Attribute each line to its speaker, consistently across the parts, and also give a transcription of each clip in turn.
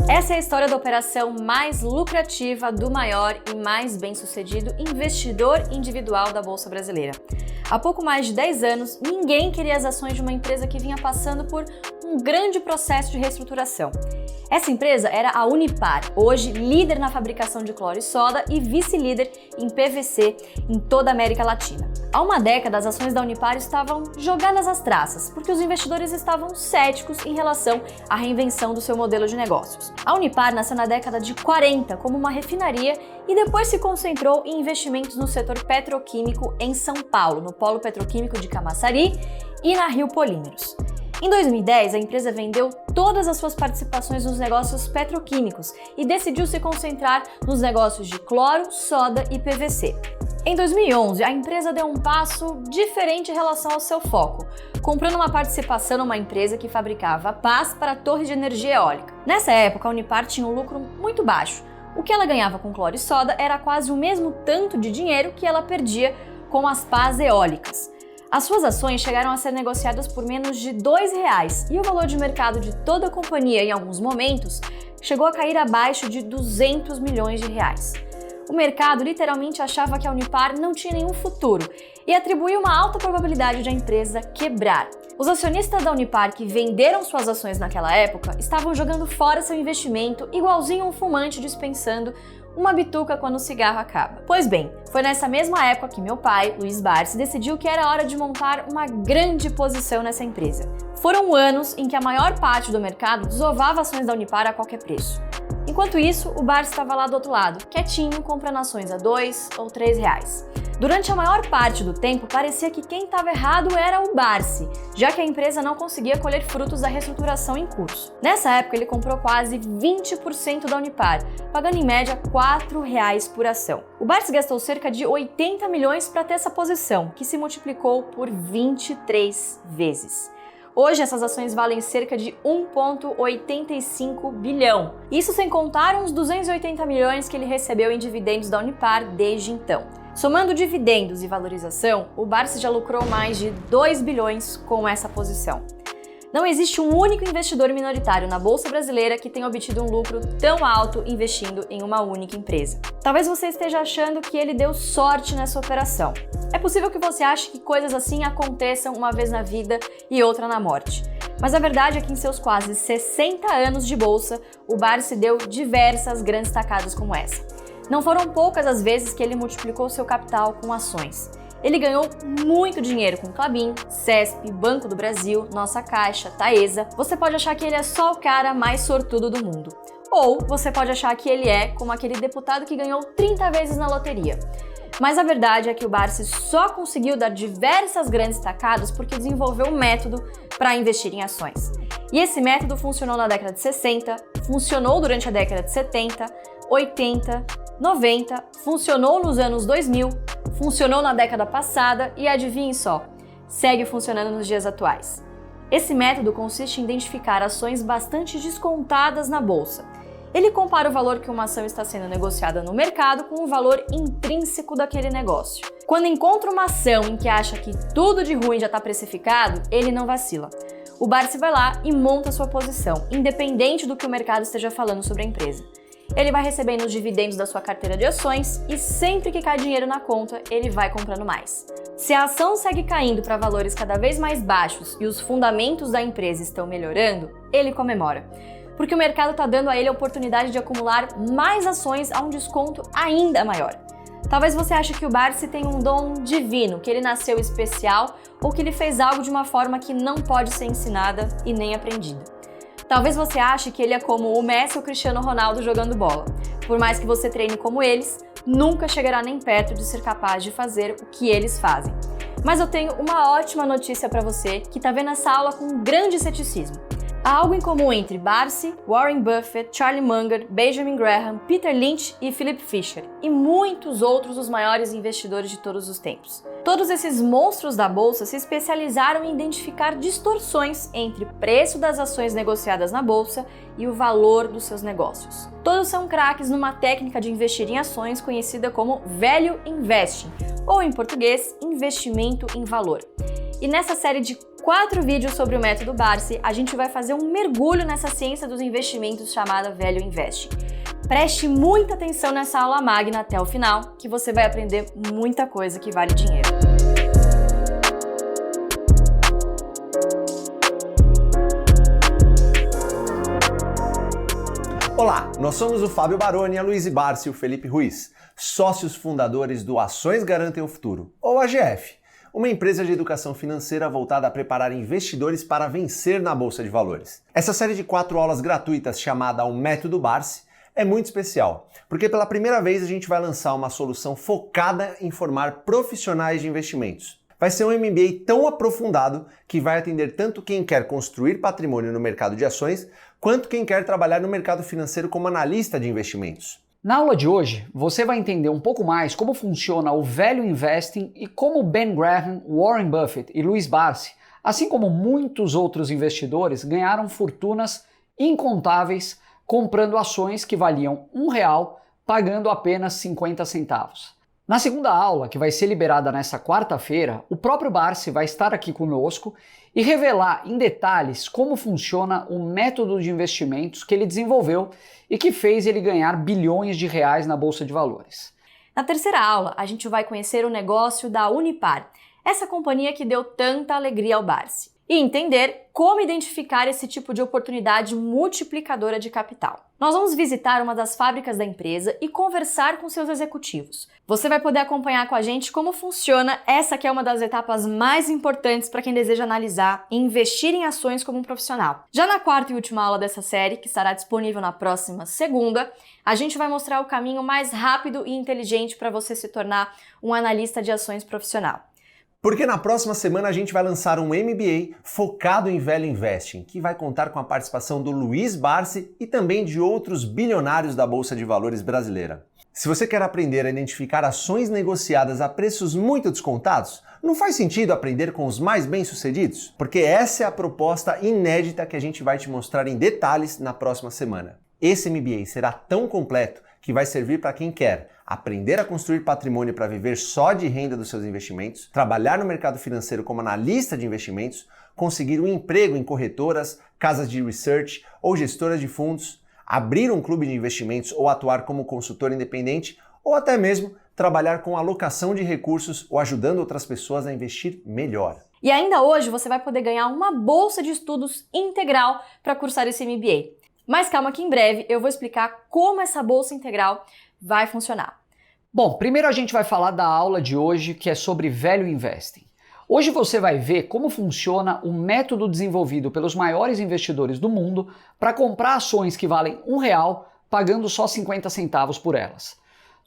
Speaker 1: Essa é a história da operação mais lucrativa do maior e mais bem-sucedido investidor individual da Bolsa Brasileira. Há pouco mais de 10 anos, ninguém queria as ações de uma empresa que vinha passando por um grande processo de reestruturação. Essa empresa era a Unipar, hoje líder na fabricação de cloro e soda e vice-líder em PVC em toda a América Latina. Há uma década, as ações da Unipar estavam jogadas às traças, porque os investidores estavam céticos em relação à reinvenção do seu modelo de negócios. A Unipar nasceu na década de 40 como uma refinaria e depois se concentrou em investimentos no setor petroquímico em São Paulo, no polo petroquímico de Camaçari e na Rio Polímeros. Em 2010, a empresa vendeu todas as suas participações nos negócios petroquímicos e decidiu se concentrar nos negócios de cloro, soda e PVC. Em 2011, a empresa deu um passo diferente em relação ao seu foco, comprando uma participação numa empresa que fabricava pás para torres de energia eólica. Nessa época, a Unipar tinha um lucro muito baixo. O que ela ganhava com cloro e soda era quase o mesmo tanto de dinheiro que ela perdia com as pás eólicas. As suas ações chegaram a ser negociadas por menos de R$2 e o valor de mercado de toda a companhia, em alguns momentos, chegou a cair abaixo de R$200 milhões. O mercado literalmente achava que a Unipar não tinha nenhum futuro e atribuiu uma alta probabilidade de a empresa quebrar. Os acionistas da Unipar que venderam suas ações naquela época estavam jogando fora seu investimento igualzinho um fumante dispensando uma bituca quando o cigarro acaba. Pois bem, foi nessa mesma época que meu pai, Luiz Barsi, decidiu que era hora de montar uma grande posição nessa empresa. Foram anos em que a maior parte do mercado desovava ações da Unipar a qualquer preço. Enquanto isso, o Barsi estava lá do outro lado, quietinho, comprando ações a R$2 ou R$3. Durante a maior parte do tempo, parecia que quem estava errado era o Barsi, já que a empresa não conseguia colher frutos da reestruturação em curso. Nessa época, ele comprou quase 20% da Unipar, pagando em média R$4 por ação. O Barsi gastou cerca de 80 milhões para ter essa posição, que se multiplicou por 23 vezes. Hoje, essas ações valem cerca de 1,85 bilhão. Isso sem contar uns 280 milhões que ele recebeu em dividendos da Unipar desde então. Somando dividendos e valorização, o Barsi já lucrou mais de 2 bilhões com essa posição. Não existe um único investidor minoritário na Bolsa Brasileira que tenha obtido um lucro tão alto investindo em uma única empresa. Talvez você esteja achando que ele deu sorte nessa operação. É possível que você ache que coisas assim aconteçam uma vez na vida e outra na morte. Mas a verdade é que em seus quase 60 anos de bolsa, o Barsi deu diversas grandes tacadas como essa. Não foram poucas as vezes que ele multiplicou seu capital com ações. Ele ganhou muito dinheiro com Klabin, CESP, Banco do Brasil, Nossa Caixa, Taesa. Você pode achar que ele é só o cara mais sortudo do mundo. Ou você pode achar que ele é como aquele deputado que ganhou 30 vezes na loteria. Mas a verdade é que o Barsi só conseguiu dar diversas grandes tacadas porque desenvolveu um método para investir em ações. E esse método funcionou na década de 60, funcionou durante a década de 70, 80, 90, funcionou nos anos 2000, funcionou na década passada e adivinhem só, segue funcionando nos dias atuais. Esse método consiste em identificar ações bastante descontadas na bolsa. Ele compara o valor que uma ação está sendo negociada no mercado com o valor intrínseco daquele negócio. Quando encontra uma ação em que acha que tudo de ruim já está precificado, ele não vacila. O Barsi vai lá e monta sua posição, independente do que o mercado esteja falando sobre a empresa. Ele vai recebendo os dividendos da sua carteira de ações e sempre que cai dinheiro na conta, ele vai comprando mais. Se a ação segue caindo para valores cada vez mais baixos e os fundamentos da empresa estão melhorando, ele comemora. Porque o mercado está dando a ele a oportunidade de acumular mais ações a um desconto ainda maior. Talvez você ache que o Barsi tem um dom divino, que ele nasceu especial ou que ele fez algo de uma forma que não pode ser ensinada e nem aprendida. Talvez você ache que ele é como o Messi ou o Cristiano Ronaldo jogando bola. Por mais que você treine como eles, nunca chegará nem perto de ser capaz de fazer o que eles fazem. Mas eu tenho uma ótima notícia para você que está vendo essa aula com um grande ceticismo. Há algo em comum entre Barsi, Warren Buffett, Charlie Munger, Benjamin Graham, Peter Lynch e Philip Fisher, e muitos outros dos maiores investidores de todos os tempos. Todos esses monstros da bolsa se especializaram em identificar distorções entre o preço das ações negociadas na bolsa e o valor dos seus negócios. Todos são craques numa técnica de investir em ações conhecida como Value Investing, ou em português, investimento em valor. E nessa série de 4 vídeos sobre o método Barsi, a gente vai fazer um mergulho nessa ciência dos investimentos chamada Value Investing. Preste muita atenção nessa aula magna até o final, que você vai aprender muita coisa que vale dinheiro.
Speaker 2: Olá, nós somos o Fábio Baroni, a Luiz Barsi e o Felipe Ruiz, sócios fundadores do Ações Garantem o Futuro, ou AGF, uma empresa de educação financeira voltada a preparar investidores para vencer na Bolsa de Valores. Essa série de 4 aulas gratuitas chamada O Método Barsi é muito especial, porque pela primeira vez a gente vai lançar uma solução focada em formar profissionais de investimentos. Vai ser um MBA tão aprofundado que vai atender tanto quem quer construir patrimônio no mercado de ações, quanto quem quer trabalhar no mercado financeiro como analista de investimentos.
Speaker 3: Na aula de hoje, você vai entender um pouco mais como funciona o Value Investing e como Ben Graham, Warren Buffett e Louis Barsi, assim como muitos outros investidores, ganharam fortunas incontáveis comprando ações que valiam R$1, pagando apenas 50 centavos. Na segunda aula, que vai ser liberada nessa quarta-feira, o próprio Barsi vai estar aqui conosco e revelar em detalhes como funciona o método de investimentos que ele desenvolveu e que fez ele ganhar bilhões de reais na Bolsa de Valores.
Speaker 1: Na terceira aula, a gente vai conhecer o negócio da Unipar, essa companhia que deu tanta alegria ao Barsi, e entender como identificar esse tipo de oportunidade multiplicadora de capital. Nós vamos visitar uma das fábricas da empresa e conversar com seus executivos. Você vai poder acompanhar com a gente como funciona essa que é uma das etapas mais importantes para quem deseja analisar e investir em ações como um profissional. Já na quarta e última aula dessa série, que estará disponível na próxima segunda, a gente vai mostrar o caminho mais rápido e inteligente para você se tornar um analista de ações profissional.
Speaker 2: Porque na próxima semana a gente vai lançar um MBA focado em Value Investing, que vai contar com a participação do Louis Barsi e também de outros bilionários da Bolsa de Valores brasileira. Se você quer aprender a identificar ações negociadas a preços muito descontados, não faz sentido aprender com os mais bem-sucedidos? Porque essa é a proposta inédita que a gente vai te mostrar em detalhes na próxima semana. Esse MBA será tão completo que vai servir para quem quer aprender a construir patrimônio para viver só de renda dos seus investimentos, trabalhar no mercado financeiro como analista de investimentos, conseguir um emprego em corretoras, casas de research ou gestoras de fundos, abrir um clube de investimentos ou atuar como consultor independente, ou até mesmo trabalhar com alocação de recursos ou ajudando outras pessoas a investir melhor.
Speaker 1: E ainda hoje você vai poder ganhar uma bolsa de estudos integral para cursar esse MBA. Mas calma que em breve eu vou explicar como essa bolsa integral vai funcionar.
Speaker 3: Bom, primeiro a gente vai falar da aula de hoje, que é sobre Value Investing. Hoje você vai ver como funciona o método desenvolvido pelos maiores investidores do mundo para comprar ações que valem R$1, pagando só 50 centavos por elas.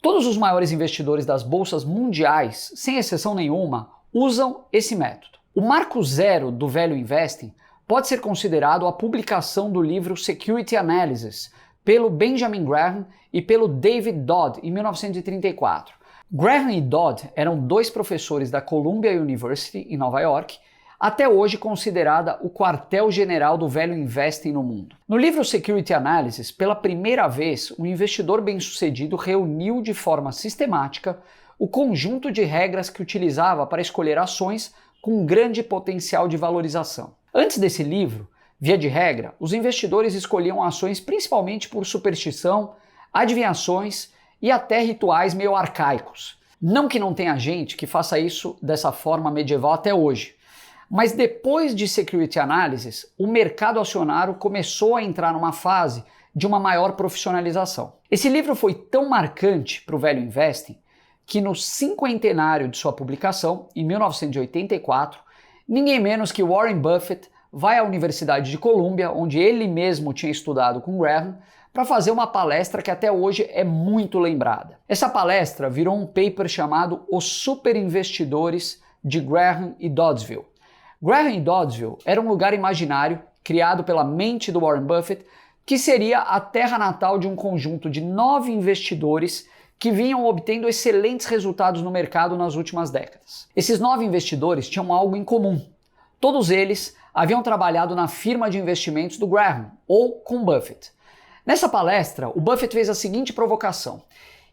Speaker 3: Todos os maiores investidores das bolsas mundiais, sem exceção nenhuma, usam esse método. O marco zero do Value Investing pode ser considerado a publicação do livro Security Analysis, pelo Benjamin Graham e pelo David Dodd, em 1934. Graham e Dodd eram 2 professores da Columbia University, em Nova York, até hoje considerada o quartel-general do Value Investing no mundo. No livro Security Analysis, pela primeira vez, um investidor bem-sucedido reuniu de forma sistemática o conjunto de regras que utilizava para escolher ações com grande potencial de valorização. Antes desse livro, via de regra, os investidores escolhiam ações principalmente por superstição, adivinhações e até rituais meio arcaicos. Não que não tenha gente que faça isso dessa forma medieval até hoje, mas depois de Security Analysis, o mercado acionário começou a entrar numa fase de uma maior profissionalização. Esse livro foi tão marcante para o Value Investing que no cinquentenário de sua publicação, em 1984, ninguém menos que Warren Buffett vai à Universidade de Columbia, onde ele mesmo tinha estudado com Graham, para fazer uma palestra que até hoje é muito lembrada. Essa palestra virou um paper chamado Os Superinvestidores de Graham e Doddsville. Graham e Doddsville era um lugar imaginário criado pela mente do Warren Buffett, que seria a terra natal de um conjunto de 9 investidores que vinham obtendo excelentes resultados no mercado nas últimas décadas. Esses 9 investidores tinham algo em comum. Todos eles haviam trabalhado na firma de investimentos do Graham, ou com Buffett. Nessa palestra, o Buffett fez a seguinte provocação: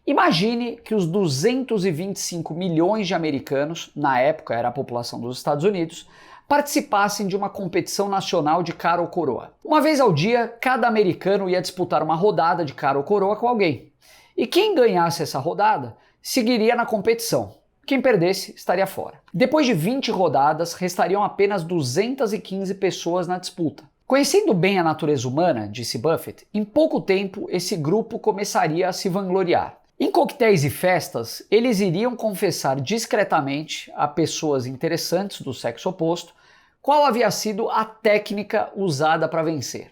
Speaker 3: Imagine que os 225 milhões de americanos, na época era a população dos Estados Unidos, participassem de uma competição nacional de cara ou coroa. Uma vez ao dia, cada americano ia disputar uma rodada de cara ou coroa com alguém. E quem ganhasse essa rodada seguiria na competição. Quem perdesse estaria fora. Depois de 20 rodadas, restariam apenas 215 pessoas na disputa. Conhecendo bem a natureza humana, disse Buffett, em pouco tempo esse grupo começaria a se vangloriar. Em coquetéis e festas, eles iriam confessar discretamente a pessoas interessantes do sexo oposto qual havia sido a técnica usada para vencer.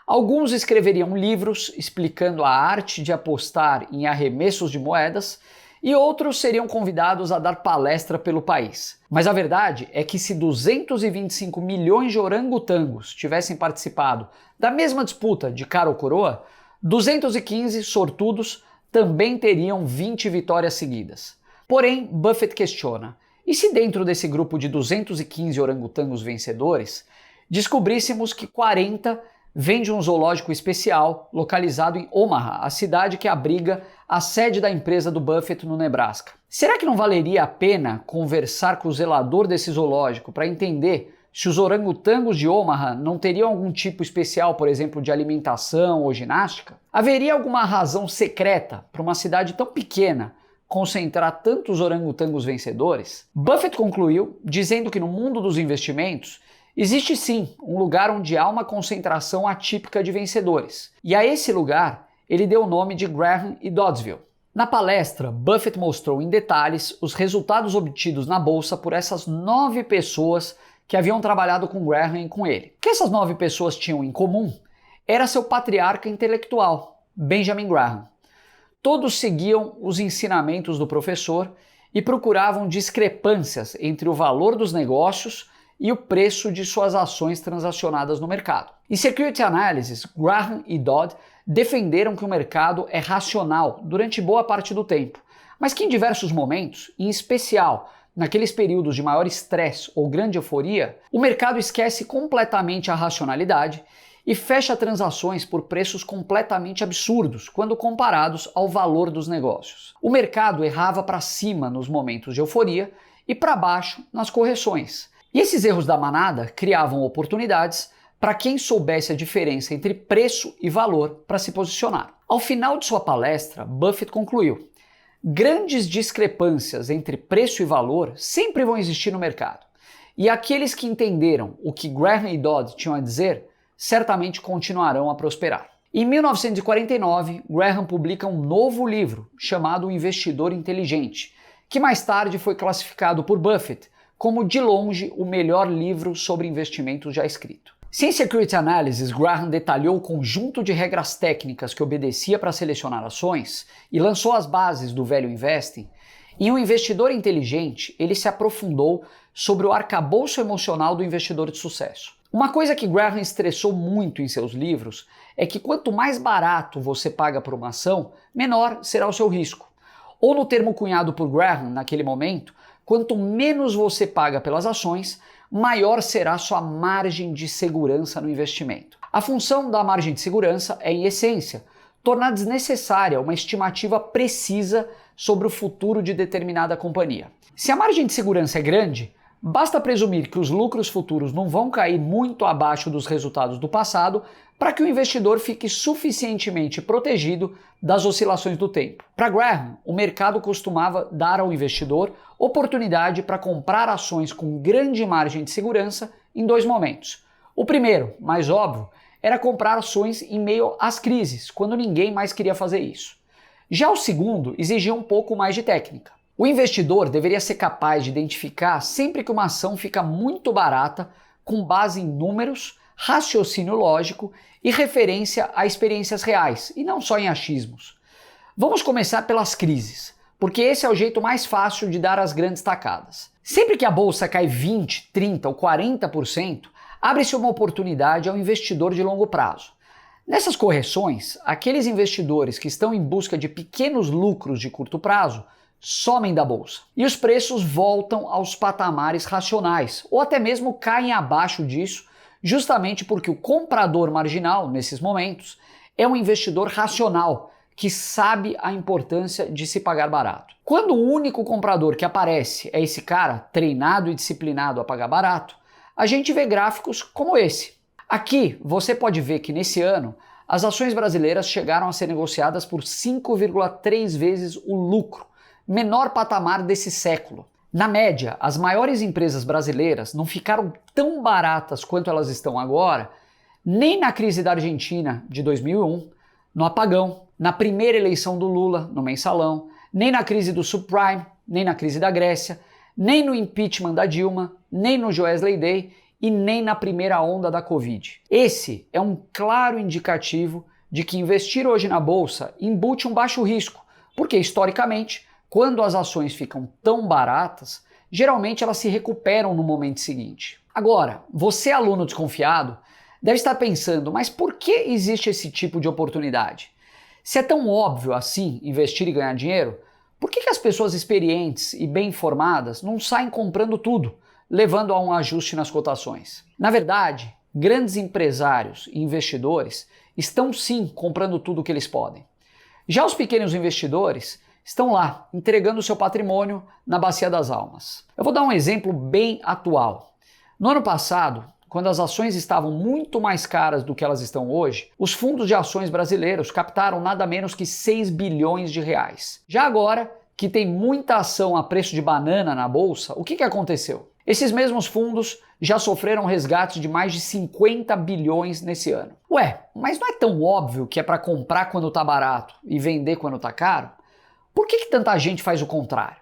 Speaker 3: Alguns escreveriam livros explicando a arte de apostar em arremessos de moedas e outros seriam convidados a dar palestra pelo país. Mas a verdade é que se 225 milhões de orangotangos tivessem participado da mesma disputa de cara ou coroa, 215 sortudos também teriam 20 vitórias seguidas. Porém, Buffett questiona, e se dentro desse grupo de 215 orangotangos vencedores, descobríssemos que 40 vêm de um zoológico especial localizado em Omaha, a cidade que abriga a sede da empresa do Buffett no Nebraska? Será que não valeria a pena conversar com o zelador desse zoológico para entender se os orangotangos de Omaha não teriam algum tipo especial, por exemplo, de alimentação ou ginástica? Haveria alguma razão secreta para uma cidade tão pequena concentrar tantos orangotangos vencedores? Buffett concluiu dizendo que no mundo dos investimentos existe sim um lugar onde há uma concentração atípica de vencedores. E a esse lugar ele deu o nome de Graham e Doddsville. Na palestra, Buffett mostrou em detalhes os resultados obtidos na bolsa por essas 9 pessoas que haviam trabalhado com Graham e com ele. O que essas 9 pessoas tinham em comum era seu patriarca intelectual, Benjamin Graham. Todos seguiam os ensinamentos do professor e procuravam discrepâncias entre o valor dos negócios e o preço de suas ações transacionadas no mercado. Em Security Analysis, Graham e Dodd defenderam que o mercado é racional durante boa parte do tempo, mas que em diversos momentos, em especial naqueles períodos de maior estresse ou grande euforia, o mercado esquece completamente a racionalidade e fecha transações por preços completamente absurdos quando comparados ao valor dos negócios. O mercado errava para cima nos momentos de euforia e para baixo nas correções. E esses erros da manada criavam oportunidades para quem soubesse a diferença entre preço e valor para se posicionar. Ao final de sua palestra, Buffett concluiu: grandes discrepâncias entre preço e valor sempre vão existir no mercado. E aqueles que entenderam o que Graham e Dodd tinham a dizer, certamente continuarão a prosperar. Em 1949, Graham publica um novo livro chamado O Investidor Inteligente, que mais tarde foi classificado por Buffett como de longe o melhor livro sobre investimentos já escrito. Sem Security Analysis, Graham detalhou o conjunto de regras técnicas que obedecia para selecionar ações e lançou as bases do Value Investing. Em Um Investidor Inteligente, ele se aprofundou sobre o arcabouço emocional do investidor de sucesso. Uma coisa que Graham estressou muito em seus livros é que quanto mais barato você paga por uma ação, menor será o seu risco. Ou no termo cunhado por Graham naquele momento, quanto menos você paga pelas ações, maior será sua margem de segurança no investimento. A função da margem de segurança é, em essência, tornar desnecessária uma estimativa precisa sobre o futuro de determinada companhia. Se a margem de segurança é grande, basta presumir que os lucros futuros não vão cair muito abaixo dos resultados do passado para que o investidor fique suficientemente protegido das oscilações do tempo. Para Graham, o mercado costumava dar ao investidor oportunidade para comprar ações com grande margem de segurança em 2 momentos. O primeiro, mais óbvio, era comprar ações em meio às crises, quando ninguém mais queria fazer isso. Já o segundo exigia um pouco mais de técnica. O investidor deveria ser capaz de identificar sempre que uma ação fica muito barata, com base em números, raciocínio lógico e referência a experiências reais, e não só em achismos. Vamos começar pelas crises, porque esse é o jeito mais fácil de dar as grandes tacadas. Sempre que a bolsa cai 20%, 30% ou 40%, abre-se uma oportunidade ao investidor de longo prazo. Nessas correções, aqueles investidores que estão em busca de pequenos lucros de curto prazo somem da bolsa e os preços voltam aos patamares racionais ou até mesmo caem abaixo disso, justamente porque o comprador marginal, nesses momentos, é um investidor racional que sabe a importância de se pagar barato. Quando o único comprador que aparece é esse cara treinado e disciplinado a pagar barato, a gente vê gráficos como esse. Aqui você pode ver que nesse ano as ações brasileiras chegaram a ser negociadas por 5,3 vezes o lucro, menor patamar desse século. Na média, as maiores empresas brasileiras não ficaram tão baratas quanto elas estão agora, nem na crise da Argentina de 2001, no apagão, na primeira eleição do Lula, no mensalão, nem na crise do subprime, nem na crise da Grécia, nem no impeachment da Dilma, nem no Joesley Day e nem na primeira onda da Covid. Esse é um claro indicativo de que investir hoje na bolsa embute um baixo risco, porque historicamente, quando as ações ficam tão baratas, geralmente elas se recuperam no momento seguinte. Agora, você aluno desconfiado, deve estar pensando, mas por que existe esse tipo de oportunidade? Se é tão óbvio assim investir e ganhar dinheiro, por que as pessoas experientes e bem informadas não saem comprando tudo, levando a um ajuste nas cotações? Na verdade, grandes empresários e investidores estão sim comprando tudo o que eles podem. Já os pequenos investidores estão lá, entregando seu patrimônio na bacia das almas. Eu vou dar um exemplo bem atual. No ano passado, quando as ações estavam muito mais caras do que elas estão hoje, os fundos de ações brasileiros captaram nada menos que 6 bilhões de reais. Já agora, que tem muita ação a preço de banana na bolsa, o que aconteceu? Esses mesmos fundos já sofreram resgates de mais de 50 bilhões nesse ano. Ué, mas não é tão óbvio que é para comprar quando tá barato e vender quando tá caro? Por que tanta gente faz o contrário?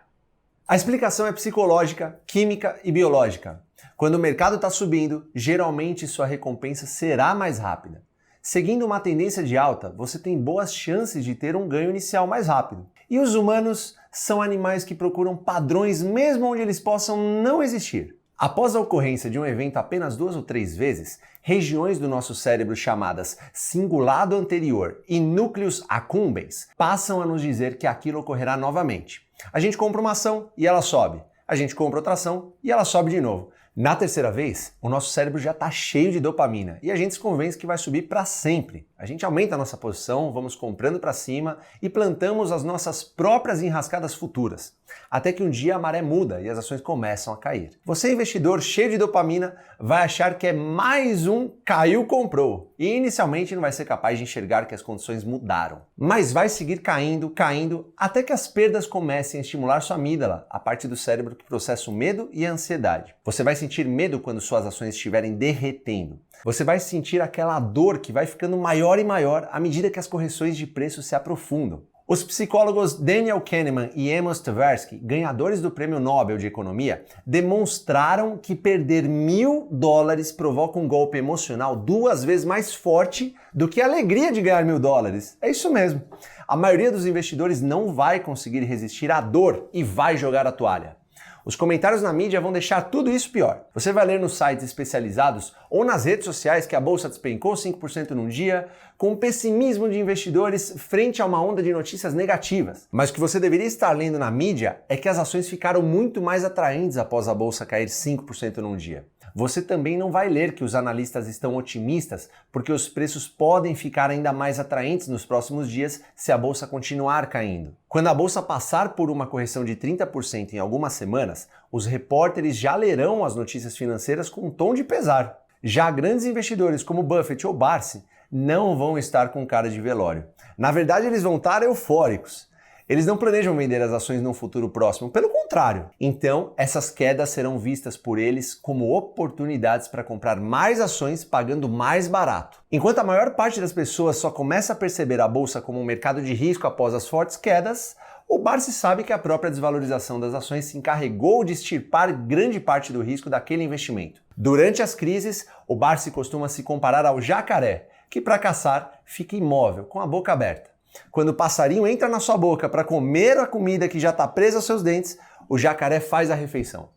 Speaker 2: A explicação é psicológica, química e biológica. Quando o mercado está subindo, geralmente sua recompensa será mais rápida. Seguindo uma tendência de alta, você tem boas chances de ter um ganho inicial mais rápido. E os humanos são animais que procuram padrões mesmo onde eles possam não existir. Após a ocorrência de um evento apenas 2 ou 3 vezes, regiões do nosso cérebro chamadas cingulado anterior e núcleos accumbens passam a nos dizer que aquilo ocorrerá novamente. A gente compra uma ação e ela sobe. A gente compra outra ação e ela sobe de novo. Na terceira vez, o nosso cérebro já está cheio de dopamina e a gente se convence que vai subir para sempre. A gente aumenta a nossa posição, vamos comprando para cima e plantamos as nossas próprias enrascadas futuras. Até que um dia a maré muda e as ações começam a cair. Você, investidor cheio de dopamina, vai achar que é mais um caiu, comprou. E inicialmente não vai ser capaz de enxergar que as condições mudaram. Mas vai seguir caindo, caindo, até que as perdas comecem a estimular sua amígdala, a parte do cérebro que processa o medo e a ansiedade. Você vai sentir medo quando suas ações estiverem derretendo. Você vai sentir aquela dor que vai ficando maior e maior à medida que as correções de preço se aprofundam. Os psicólogos Daniel Kahneman e Amos Tversky, ganhadores do Prêmio Nobel de Economia, demonstraram que perder $1.000 provoca um golpe emocional 2 vezes mais forte do que a alegria de ganhar $1.000. É isso mesmo. A maioria dos investidores não vai conseguir resistir à dor e vai jogar a toalha. Os comentários na mídia vão deixar tudo isso pior. Você vai ler nos sites especializados ou nas redes sociais que a bolsa despencou 5% num dia, com o pessimismo de investidores frente a uma onda de notícias negativas. Mas o que você deveria estar lendo na mídia é que as ações ficaram muito mais atraentes após a bolsa cair 5% num dia. Você também não vai ler que os analistas estão otimistas, porque os preços podem ficar ainda mais atraentes nos próximos dias se a bolsa continuar caindo. Quando a bolsa passar por uma correção de 30% em algumas semanas, os repórteres já lerão as notícias financeiras com um tom de pesar. Já grandes investidores como Buffett ou Barsi não vão estar com cara de velório. Na verdade, eles vão estar eufóricos. Eles não planejam vender as ações num futuro próximo, pelo contrário. Então, essas quedas serão vistas por eles como oportunidades para comprar mais ações pagando mais barato. Enquanto a maior parte das pessoas só começa a perceber a bolsa como um mercado de risco após as fortes quedas, o Barsi sabe que a própria desvalorização das ações se encarregou de extirpar grande parte do risco daquele investimento. Durante as crises, o Barsi costuma se comparar ao jacaré, que para caçar fica imóvel, com a boca aberta. Quando o passarinho entra na sua boca para comer a comida que já está presa aos seus dentes, o jacaré faz a refeição.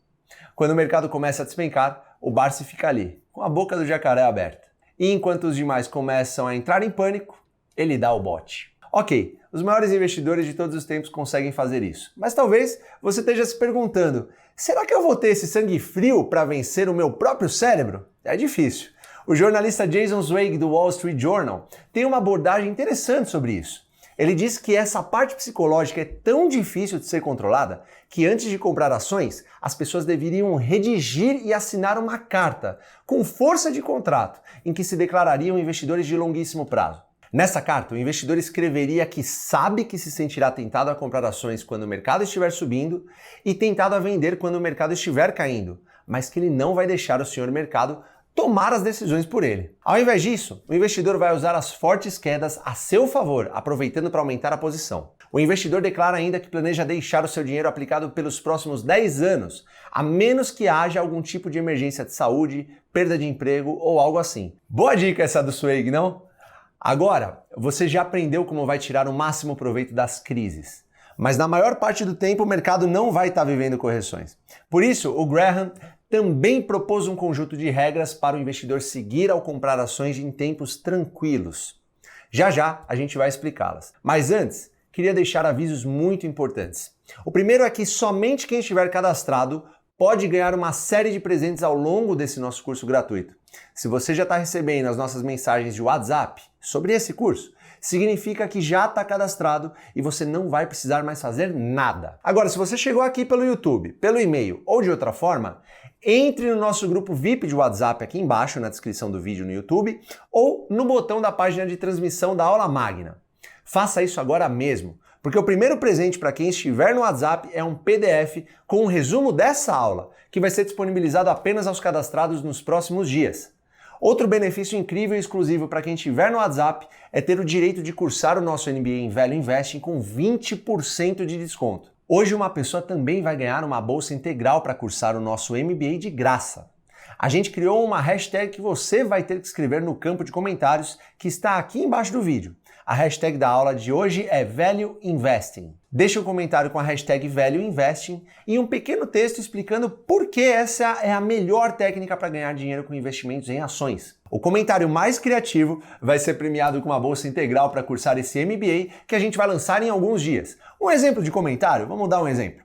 Speaker 2: Quando o mercado começa a despencar, o Barsi fica ali, com a boca do jacaré aberta. E enquanto os demais começam a entrar em pânico, ele dá o bote. Ok, os maiores investidores de todos os tempos conseguem fazer isso. Mas talvez você esteja se perguntando, será que eu vou ter esse sangue frio para vencer o meu próprio cérebro? É difícil. O jornalista Jason Zweig do Wall Street Journal tem uma abordagem interessante sobre isso. Ele diz que essa parte psicológica é tão difícil de ser controlada que antes de comprar ações, as pessoas deveriam redigir e assinar uma carta com força de contrato em que se declarariam investidores de longuíssimo prazo. Nessa carta, o investidor escreveria que sabe que se sentirá tentado a comprar ações quando o mercado estiver subindo e tentado a vender quando o mercado estiver caindo, mas que ele não vai deixar o senhor mercado tomar as decisões por ele. Ao invés disso, o investidor vai usar as fortes quedas a seu favor, aproveitando para aumentar a posição. O investidor declara ainda que planeja deixar o seu dinheiro aplicado pelos próximos 10 anos, a menos que haja algum tipo de emergência de saúde, perda de emprego ou algo assim. Boa dica essa do Zweig, não? Agora, você já aprendeu como vai tirar o máximo proveito das crises. Mas na maior parte do tempo o mercado não vai estar vivendo correções. Por isso, o Graham também propôs um conjunto de regras para o investidor seguir ao comprar ações em tempos tranquilos. Já já a gente vai explicá-las. Mas antes, queria deixar avisos muito importantes. O primeiro é que somente quem estiver cadastrado pode ganhar uma série de presentes ao longo desse nosso curso gratuito. Se você já está recebendo as nossas mensagens de WhatsApp sobre esse curso, significa que já está cadastrado e você não vai precisar mais fazer nada. Agora, se você chegou aqui pelo YouTube, pelo e-mail ou de outra forma, entre no nosso grupo VIP de WhatsApp aqui embaixo na descrição do vídeo no YouTube ou no botão da página de transmissão da aula magna. Faça isso agora mesmo, porque o primeiro presente para quem estiver no WhatsApp é um PDF com um resumo dessa aula, que vai ser disponibilizado apenas aos cadastrados nos próximos dias. Outro benefício incrível e exclusivo para quem estiver no WhatsApp é ter o direito de cursar o nosso MBA em Value Investing com 20% de desconto. Hoje uma pessoa também vai ganhar uma bolsa integral para cursar o nosso MBA de graça. A gente criou uma hashtag que você vai ter que escrever no campo de comentários que está aqui embaixo do vídeo. A hashtag da aula de hoje é Value Investing. Deixe um comentário com a hashtag Value Investing e um pequeno texto explicando por que essa é a melhor técnica para ganhar dinheiro com investimentos em ações. O comentário mais criativo vai ser premiado com uma bolsa integral para cursar esse MBA que a gente vai lançar em alguns dias. Um exemplo de comentário? Vamos dar um exemplo.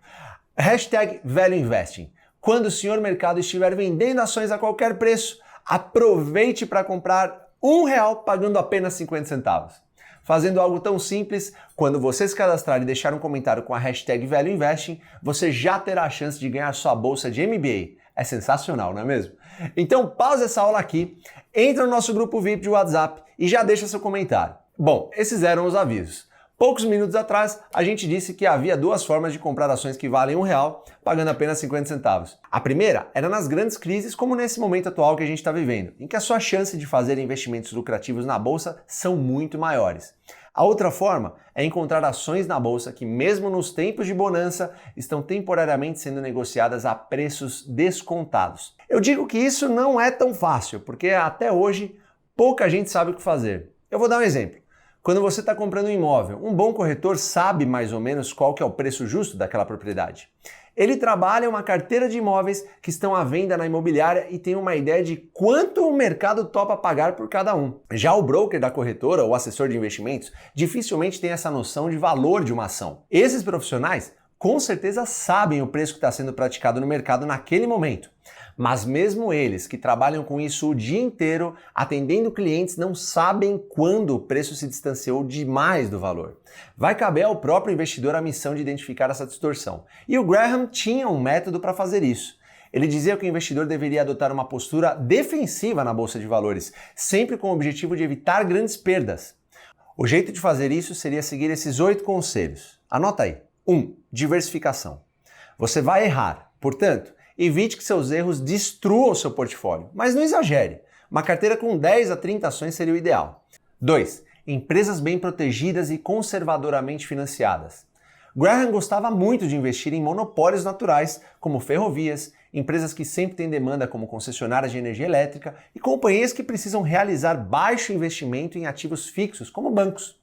Speaker 2: Hashtag Value Investing. Quando o senhor mercado estiver vendendo ações a qualquer preço, aproveite para comprar R$1 pagando apenas 50 centavos. Fazendo algo tão simples, quando você se cadastrar e deixar um comentário com a hashtag Value Investing, você já terá a chance de ganhar sua bolsa de MBA. É sensacional, não é mesmo? Então pausa essa aula aqui, entra no nosso grupo VIP de WhatsApp e já deixa seu comentário. Bom, esses eram os avisos. Poucos minutos atrás, a gente disse que havia duas formas de comprar ações que valem R$1, pagando apenas 50 centavos. A primeira era nas grandes crises, como nesse momento atual que a gente está vivendo, em que a sua chance de fazer investimentos lucrativos na bolsa são muito maiores. A outra forma é encontrar ações na bolsa que, mesmo nos tempos de bonança, estão temporariamente sendo negociadas a preços descontados. Eu digo que isso não é tão fácil, porque até hoje pouca gente sabe o que fazer. Eu vou dar um exemplo. Quando você está comprando um imóvel, um bom corretor sabe mais ou menos qual que é o preço justo daquela propriedade. Ele trabalha uma carteira de imóveis que estão à venda na imobiliária e tem uma ideia de quanto o mercado topa pagar por cada um. Já o broker da corretora ou assessor de investimentos dificilmente tem essa noção de valor de uma ação. Esses profissionais com certeza sabem o preço que está sendo praticado no mercado naquele momento. Mas mesmo eles que trabalham com isso o dia inteiro, atendendo clientes, não sabem quando o preço se distanciou demais do valor. Vai caber ao próprio investidor a missão de identificar essa distorção. E o Graham tinha um método para fazer isso. Ele dizia que o investidor deveria adotar uma postura defensiva na bolsa de valores, sempre com o objetivo de evitar grandes perdas. O jeito de fazer isso seria seguir esses 8 conselhos. Anota aí. 1. Diversificação. Você vai errar, portanto, evite que seus erros destruam o seu portfólio, mas não exagere. Uma carteira com 10 a 30 ações seria o ideal. 2. Empresas bem protegidas e conservadoramente financiadas. Graham gostava muito de investir em monopólios naturais, como ferrovias, empresas que sempre têm demanda como concessionárias de energia elétrica e companhias que precisam realizar baixo investimento em ativos fixos, como bancos.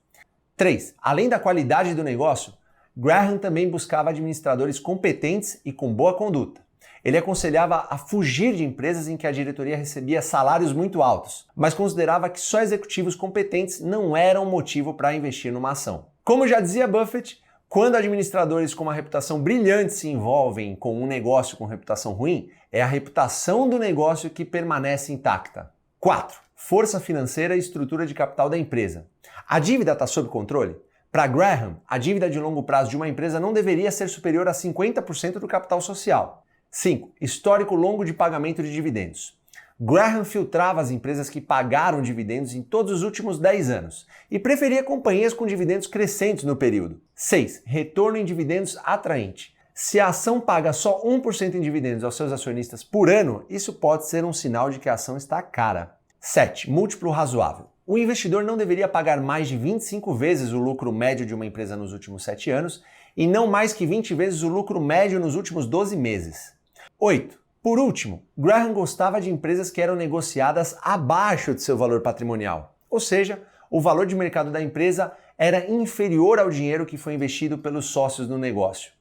Speaker 2: 3. Além da qualidade do negócio, Graham também buscava administradores competentes e com boa conduta. Ele aconselhava a fugir de empresas em que a diretoria recebia salários muito altos, mas considerava que só executivos competentes não eram motivo para investir numa ação. Como já dizia Buffett, quando administradores com uma reputação brilhante se envolvem com um negócio com reputação ruim, é a reputação do negócio que permanece intacta. 4. Força financeira e estrutura de capital da empresa. A dívida está sob controle? Para Graham, a dívida de longo prazo de uma empresa não deveria ser superior a 50% do capital social. 5. Histórico longo de pagamento de dividendos. Graham filtrava as empresas que pagaram dividendos em todos os últimos 10 anos e preferia companhias com dividendos crescentes no período. 6. Retorno em dividendos atraente. Se a ação paga só 1% em dividendos aos seus acionistas por ano, isso pode ser um sinal de que a ação está cara. 7. Múltiplo razoável. O investidor não deveria pagar mais de 25 vezes o lucro médio de uma empresa nos últimos 7 anos e não mais que 20 vezes o lucro médio nos últimos 12 meses. 8. Por último, Graham gostava de empresas que eram negociadas abaixo de seu valor patrimonial, ou seja, o valor de mercado da empresa era inferior ao dinheiro que foi investido pelos sócios no negócio.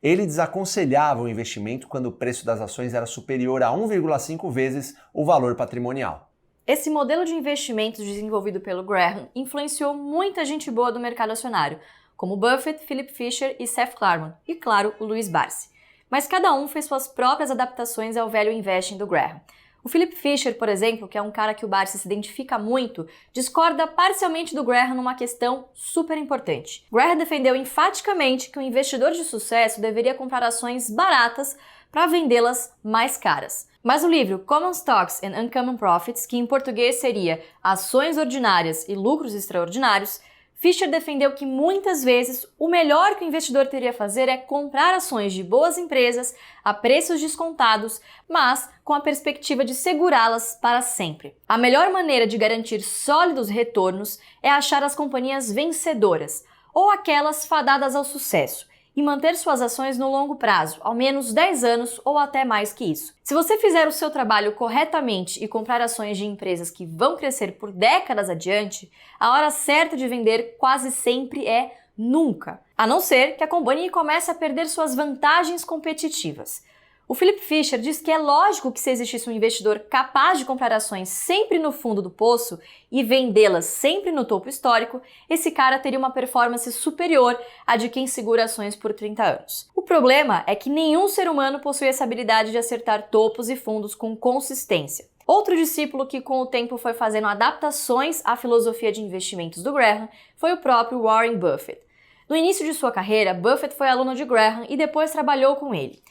Speaker 2: Ele desaconselhava o investimento quando o preço das ações era superior a 1,5 vezes o valor patrimonial.
Speaker 1: Esse modelo de investimentos desenvolvido pelo Graham influenciou muita gente boa do mercado acionário, como Buffett, Philip Fisher e Seth Klarman, e claro, o Louis Barsi. Mas cada um fez suas próprias adaptações ao value investing do Graham. O Philip Fisher, por exemplo, que é um cara que o Barsi se identifica muito, discorda parcialmente do Graham numa questão super importante. Graham defendeu enfaticamente que o investidor de sucesso deveria comprar ações baratas para vendê-las mais caras. Mas o livro Common Stocks and Uncommon Profits, que em português seria Ações Ordinárias e Lucros Extraordinários, Fisher defendeu que muitas vezes o melhor que o investidor teria a fazer é comprar ações de boas empresas a preços descontados, mas com a perspectiva de segurá-las para sempre. A melhor maneira de garantir sólidos retornos é achar as companhias vencedoras, ou aquelas fadadas ao sucesso, e manter suas ações no longo prazo, ao menos 10 anos ou até mais que isso. Se você fizer o seu trabalho corretamente e comprar ações de empresas que vão crescer por décadas adiante, a hora certa de vender quase sempre é nunca, a não ser que a companhia comece a perder suas vantagens competitivas. O Philip Fisher diz que é lógico que se existisse um investidor capaz de comprar ações sempre no fundo do poço e vendê-las sempre no topo histórico, esse cara teria uma performance superior à de quem segura ações por 30 anos. O problema é que nenhum ser humano possui essa habilidade de acertar topos e fundos com consistência. Outro discípulo que com o tempo foi fazendo adaptações à filosofia de investimentos do Graham foi o próprio Warren Buffett. No início de sua carreira, Buffett foi aluno de Graham e depois trabalhou com ele.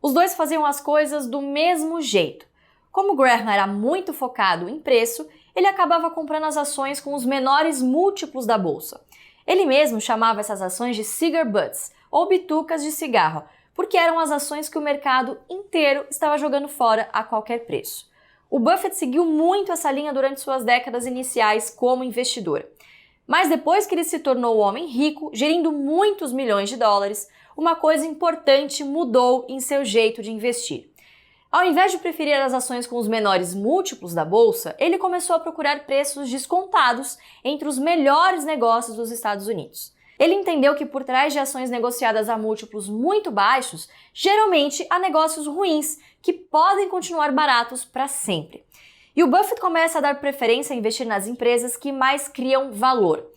Speaker 1: Os dois faziam as coisas do mesmo jeito. Como Graham era muito focado em preço, ele acabava comprando as ações com os menores múltiplos da bolsa. Ele mesmo chamava essas ações de cigar butts, ou bitucas de cigarro, porque eram as ações que o mercado inteiro estava jogando fora a qualquer preço. O Buffett seguiu muito essa linha durante suas décadas iniciais como investidor. Mas depois que ele se tornou um homem rico, gerindo muitos milhões de dólares, uma coisa importante mudou em seu jeito de investir. Ao invés de preferir as ações com os menores múltiplos da bolsa, ele começou a procurar preços descontados entre os melhores negócios dos Estados Unidos. Ele entendeu que por trás de ações negociadas a múltiplos muito baixos, geralmente há negócios ruins que podem continuar baratos para sempre. E o Buffett começa a dar preferência a investir nas empresas que mais criam valor.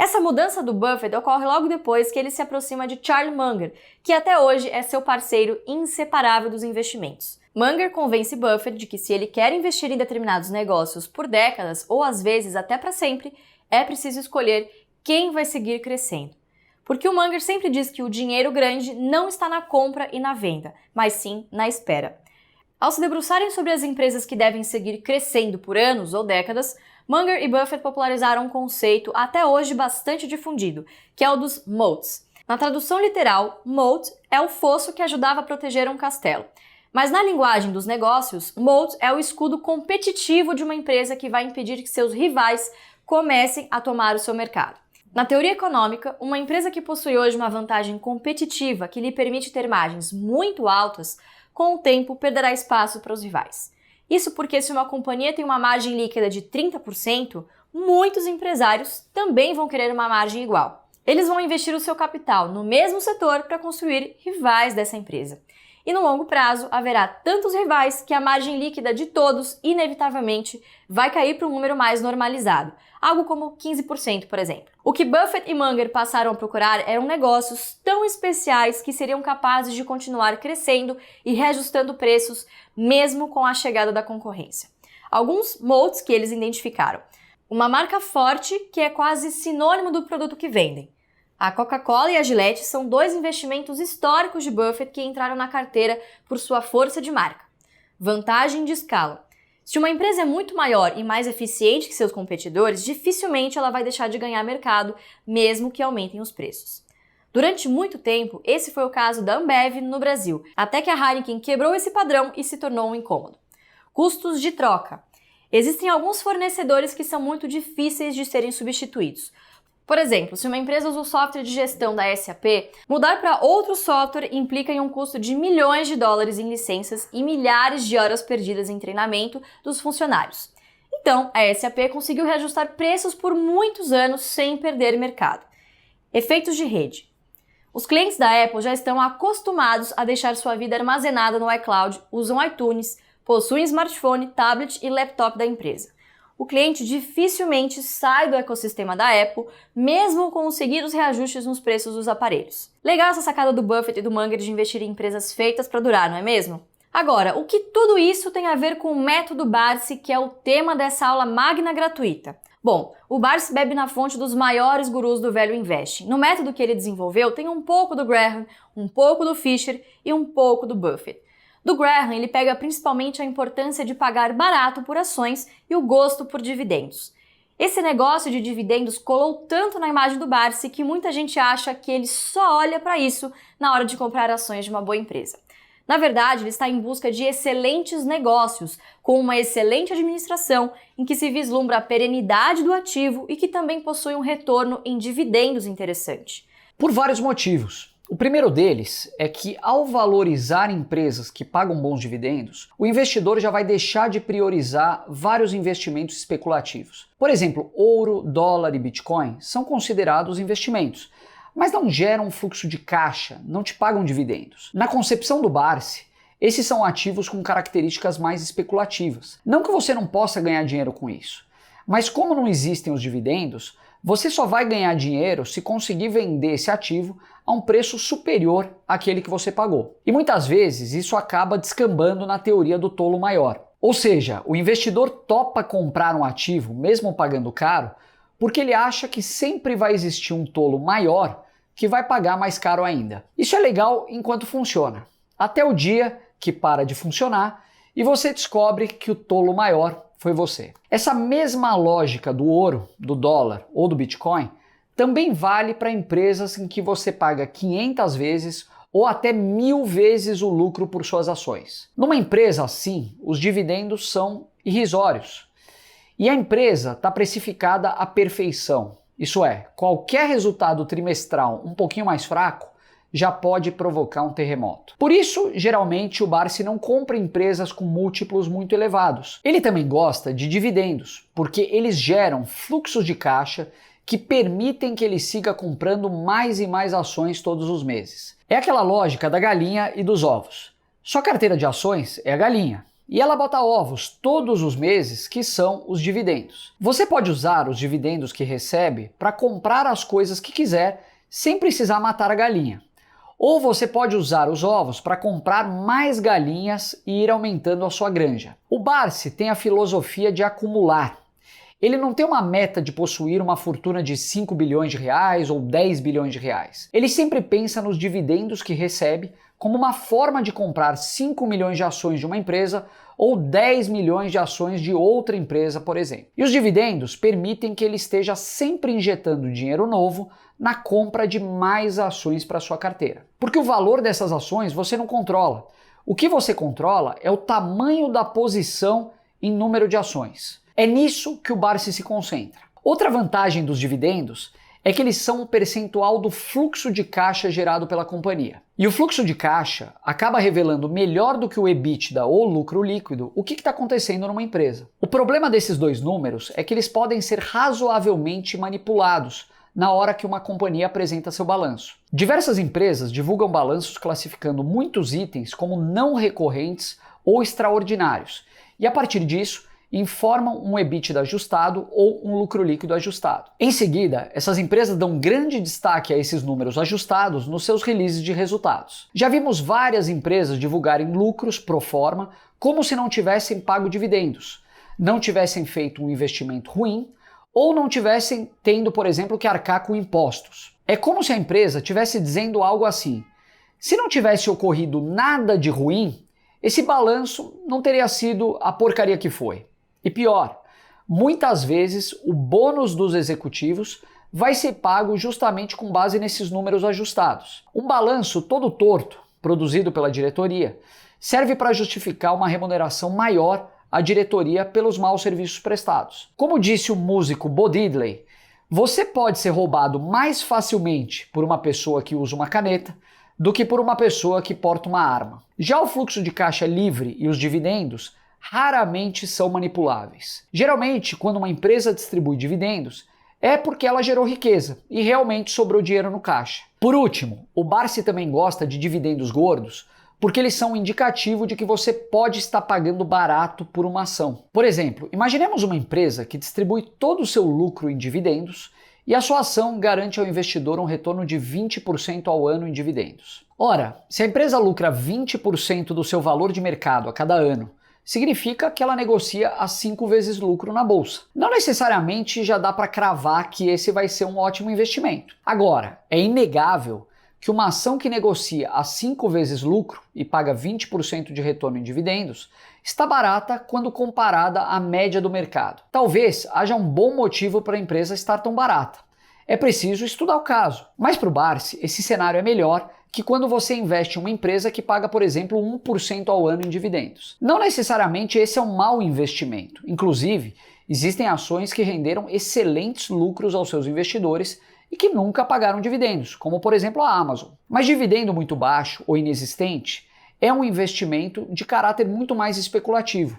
Speaker 1: Essa mudança do Buffett ocorre logo depois que ele se aproxima de Charlie Munger, que até hoje é seu parceiro inseparável dos investimentos. Munger convence Buffett de que se ele quer investir em determinados negócios por décadas ou às vezes até para sempre, é preciso escolher quem vai seguir crescendo. Porque o Munger sempre diz que o dinheiro grande não está na compra e na venda, mas sim na espera. Ao se debruçarem sobre as empresas que devem seguir crescendo por anos ou décadas, Munger e Buffett popularizaram um conceito até hoje bastante difundido, que é o dos moats. Na tradução literal, moat é o fosso que ajudava a proteger um castelo. Mas na linguagem dos negócios, moat é o escudo competitivo de uma empresa que vai impedir que seus rivais comecem a tomar o seu mercado. Na teoria econômica, uma empresa que possui hoje uma vantagem competitiva que lhe permite ter margens muito altas, com o tempo perderá espaço para os rivais. Isso porque se uma companhia tem uma margem líquida de 30%, muitos empresários também vão querer uma margem igual. Eles vão investir o seu capital no mesmo setor para construir rivais dessa empresa. E no longo prazo haverá tantos rivais que a margem líquida de todos, inevitavelmente, vai cair para um número mais normalizado, algo como 15%, por exemplo. O que Buffett e Munger passaram a procurar eram negócios tão especiais que seriam capazes de continuar crescendo e reajustando preços mesmo com a chegada da concorrência. Alguns moats que eles identificaram. Uma marca forte que é quase sinônimo do produto que vendem. A Coca-Cola e a Gillette são dois investimentos históricos de Buffett que entraram na carteira por sua força de marca. Vantagem de escala. Se uma empresa é muito maior e mais eficiente que seus competidores, dificilmente ela vai deixar de ganhar mercado, mesmo que aumentem os preços. Durante muito tempo, esse foi o caso da Ambev no Brasil, até que a Heineken quebrou esse padrão e se tornou um incômodo. Custos de troca. Existem alguns fornecedores que são muito difíceis de serem substituídos. Por exemplo, se uma empresa usa o software de gestão da SAP, mudar para outro software implica em um custo de milhões de dólares em licenças e milhares de horas perdidas em treinamento dos funcionários. Então, a SAP conseguiu reajustar preços por muitos anos sem perder mercado. Efeitos de rede. Os clientes da Apple já estão acostumados a deixar sua vida armazenada no iCloud, usam iTunes, possuem smartphone, tablet e laptop da empresa. O cliente dificilmente sai do ecossistema da Apple, mesmo com os seguidos reajustes nos preços dos aparelhos. Legal essa sacada do Buffett e do Munger de investir em empresas feitas para durar, não é mesmo? Agora, o que tudo isso tem a ver com o método Barsi, que é o tema dessa aula magna gratuita? Bom, o Barsi bebe na fonte dos maiores gurus do Value Investing. No método que ele desenvolveu tem um pouco do Graham, um pouco do Fisher e um pouco do Buffett. Do Graham, ele pega principalmente a importância de pagar barato por ações e o gosto por dividendos. Esse negócio de dividendos colou tanto na imagem do Barsi que muita gente acha que ele só olha para isso na hora de comprar ações de uma boa empresa. Na verdade, ele está em busca de excelentes negócios, com uma excelente administração, em que se vislumbra a perenidade do ativo e que também possui um retorno em dividendos interessante.
Speaker 3: Por vários motivos. O primeiro deles é que, ao valorizar empresas que pagam bons dividendos, o investidor já vai deixar de priorizar vários investimentos especulativos. Por exemplo, ouro, dólar e Bitcoin são considerados investimentos, mas não geram fluxo de caixa, não te pagam dividendos. Na concepção do Barsi, esses são ativos com características mais especulativas. Não que você não possa ganhar dinheiro com isso, mas como não existem os dividendos, você só vai ganhar dinheiro se conseguir vender esse ativo a um preço superior àquele que você pagou. E muitas vezes isso acaba descambando na teoria do tolo maior. Ou seja, o investidor topa comprar um ativo, mesmo pagando caro, porque ele acha que sempre vai existir um tolo maior que vai pagar mais caro ainda. Isso é legal enquanto funciona, até o dia que para de funcionar e você descobre que o tolo maior foi você. Essa mesma lógica do ouro, do dólar ou do Bitcoin também vale para empresas em que você paga 500 vezes ou até 1000 vezes o lucro por suas ações. Numa empresa assim, os dividendos são irrisórios. E a empresa está precificada à perfeição. Isso é, qualquer resultado trimestral um pouquinho mais fraco já pode provocar um terremoto. Por isso, geralmente, o Barsi não compra empresas com múltiplos muito elevados. Ele também gosta de dividendos, porque eles geram fluxos de caixa que permitem que ele siga comprando mais e mais ações todos os meses. É aquela lógica da galinha e dos ovos. Sua carteira de ações é a galinha. E ela bota ovos todos os meses, que são os dividendos. Você pode usar os dividendos que recebe para comprar as coisas que quiser, sem precisar matar a galinha. Ou você pode usar os ovos para comprar mais galinhas e ir aumentando a sua granja. O Barsi tem a filosofia de acumular. Ele não tem uma meta de possuir uma fortuna de 5 bilhões de reais ou 10 bilhões de reais. Ele sempre pensa nos dividendos que recebe como uma forma de comprar 5 milhões de ações de uma empresa ou 10 milhões de ações de outra empresa, por exemplo. E os dividendos permitem que ele esteja sempre injetando dinheiro novo na compra de mais ações para sua carteira. Porque o valor dessas ações você não controla. O que você controla é o tamanho da posição em número de ações. É nisso que o Barsi se concentra. Outra vantagem dos dividendos é que eles são um percentual do fluxo de caixa gerado pela companhia. E o fluxo de caixa acaba revelando melhor do que o EBITDA ou lucro líquido o que está acontecendo numa empresa. O problema desses dois números é que eles podem ser razoavelmente manipulados na hora que uma companhia apresenta seu balanço. Diversas empresas divulgam balanços classificando muitos itens como não recorrentes ou extraordinários, e a partir disso informam um EBITDA ajustado ou um lucro líquido ajustado. Em seguida, essas empresas dão grande destaque a esses números ajustados nos seus releases de resultados. Já vimos várias empresas divulgarem lucros pro forma como se não tivessem pago dividendos, não tivessem feito um investimento ruim ou não tivessem tendo, por exemplo, que arcar com impostos. É como se a empresa estivesse dizendo algo assim: se não tivesse ocorrido nada de ruim, esse balanço não teria sido a porcaria que foi. E pior, muitas vezes o bônus dos executivos vai ser pago justamente com base nesses números ajustados. Um balanço todo torto, produzido pela diretoria, serve para justificar uma remuneração maior à diretoria pelos maus serviços prestados. Como disse o músico Bo Diddley, você pode ser roubado mais facilmente por uma pessoa que usa uma caneta do que por uma pessoa que porta uma arma. Já o fluxo de caixa livre e os dividendos raramente são manipuláveis. Geralmente, quando uma empresa distribui dividendos, é porque ela gerou riqueza e realmente sobrou dinheiro no caixa. Por último, o Barsi também gosta de dividendos gordos porque eles são um indicativo de que você pode estar pagando barato por uma ação. Por exemplo, imaginemos uma empresa que distribui todo o seu lucro em dividendos e a sua ação garante ao investidor um retorno de 20% ao ano em dividendos. Ora, se a empresa lucra 20% do seu valor de mercado a cada ano, significa que ela negocia a 5 vezes lucro na bolsa. Não necessariamente já dá para cravar que esse vai ser um ótimo investimento. Agora, é inegável que uma ação que negocia a 5 vezes lucro e paga 20% de retorno em dividendos está barata quando comparada à média do mercado. Talvez haja um bom motivo para a empresa estar tão barata. É preciso estudar o caso. Mas para o Barsi, esse cenário é melhor que quando você investe em uma empresa que paga, por exemplo, 1% ao ano em dividendos. Não necessariamente esse é um mau investimento. Inclusive, existem ações que renderam excelentes lucros aos seus investidores e que nunca pagaram dividendos, como por exemplo a Amazon. Mas dividendo muito baixo ou inexistente é um investimento de caráter muito mais especulativo.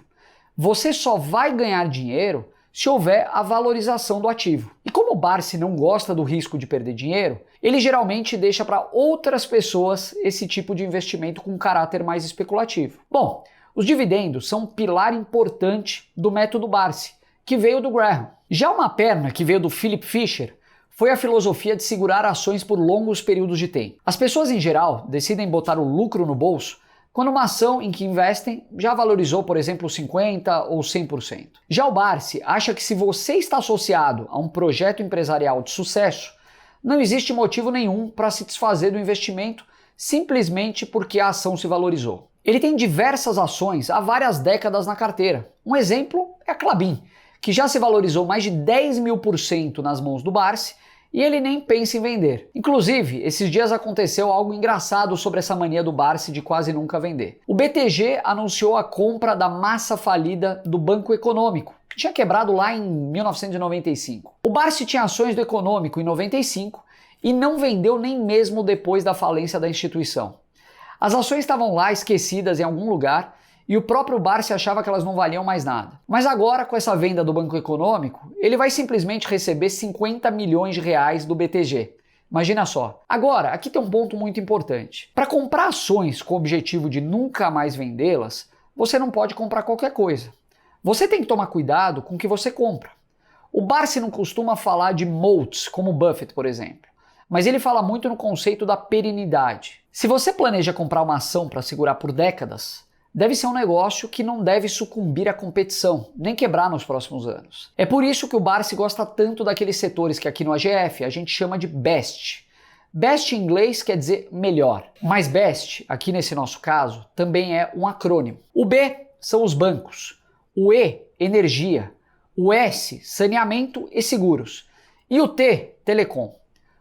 Speaker 3: Você só vai ganhar dinheiro se houver a valorização do ativo. E como o Barsi não gosta do risco de perder dinheiro, ele geralmente deixa para outras pessoas esse tipo de investimento com caráter mais especulativo. Bom, os dividendos são um pilar importante do método Barsi, que veio do Graham. Já uma perna que veio do Philip Fisher foi a filosofia de segurar ações por longos períodos de tempo. As pessoas em geral decidem botar o lucro no bolso quando uma ação em que investem já valorizou, por exemplo, 50% ou 100%. Já o Barsi acha que se você está associado a um projeto empresarial de sucesso, não existe motivo nenhum para se desfazer do investimento simplesmente porque a ação se valorizou. Ele tem diversas ações há várias décadas na carteira. Um exemplo é a Klabin, que já se valorizou mais de 10.000% nas mãos do Barsi e ele nem pensa em vender. Inclusive, esses dias aconteceu algo engraçado sobre essa mania do Barsi de quase nunca vender. O BTG anunciou a compra da massa falida do Banco Econômico, que tinha quebrado lá em 1995. O Barsi tinha ações do Econômico em 95 e não vendeu nem mesmo depois da falência da instituição. As ações estavam lá esquecidas em algum lugar e o próprio Barsi achava que elas não valiam mais nada. Mas agora, com essa venda do Banco Econômico, ele vai simplesmente receber 50 milhões de reais do BTG. Imagina só. Agora, aqui tem um ponto muito importante. Para comprar ações com o objetivo de nunca mais vendê-las, você não pode comprar qualquer coisa. Você tem que tomar cuidado com o que você compra. O Barsi não costuma falar de moats, como o Buffett, por exemplo, mas ele fala muito no conceito da perenidade. Se você planeja comprar uma ação para segurar por décadas, deve ser um negócio que não deve sucumbir à competição, nem quebrar nos próximos anos. É por isso que o Barsi gosta tanto daqueles setores que aqui no AGF a gente chama de BEST. BEST em inglês quer dizer melhor, mas BEST, aqui nesse nosso caso, também é um acrônimo. O B são os bancos, o E, energia, o S, saneamento e seguros, e o T, telecom.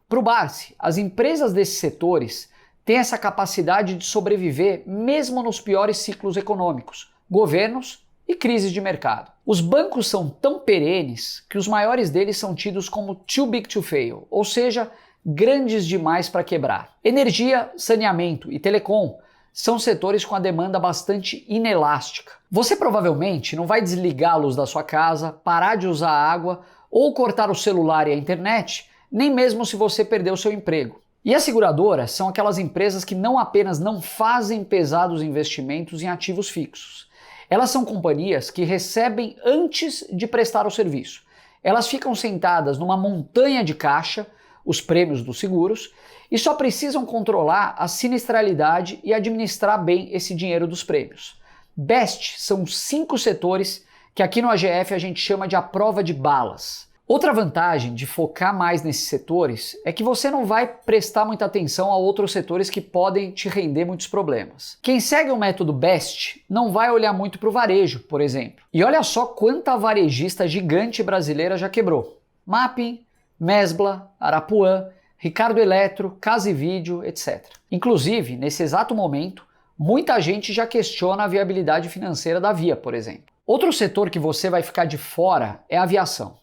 Speaker 3: Para o Barsi, as empresas desses setores têm essa capacidade de sobreviver mesmo nos piores ciclos econômicos, governos e crises de mercado. Os bancos são tão perenes que os maiores deles são tidos como too big to fail, ou seja, grandes demais para quebrar. Energia, saneamento e telecom são setores com a demanda bastante inelástica. Você provavelmente não vai desligar a luz da sua casa, parar de usar água ou cortar o celular e a internet, nem mesmo se você perder o seu emprego. E as seguradoras são aquelas empresas que não apenas não fazem pesados investimentos em ativos fixos. Elas são companhias que recebem antes de prestar o serviço. Elas ficam sentadas numa montanha de caixa, os prêmios dos seguros, e só precisam controlar a sinistralidade e administrar bem esse dinheiro dos prêmios. BEST são 5 setores que aqui no AGF a gente chama de a prova de balas. Outra vantagem de focar mais nesses setores é que você não vai prestar muita atenção a outros setores que podem te render muitos problemas. Quem segue o método BEST não vai olhar muito para o varejo, por exemplo. E olha só quanta varejista gigante brasileira já quebrou. Mapping, Mesbla, Arapuã, Ricardo Eletro, Casa e Vídeo, etc. Inclusive, nesse exato momento, muita gente já questiona a viabilidade financeira da Via, por exemplo. Outro setor que você vai ficar de fora é a aviação.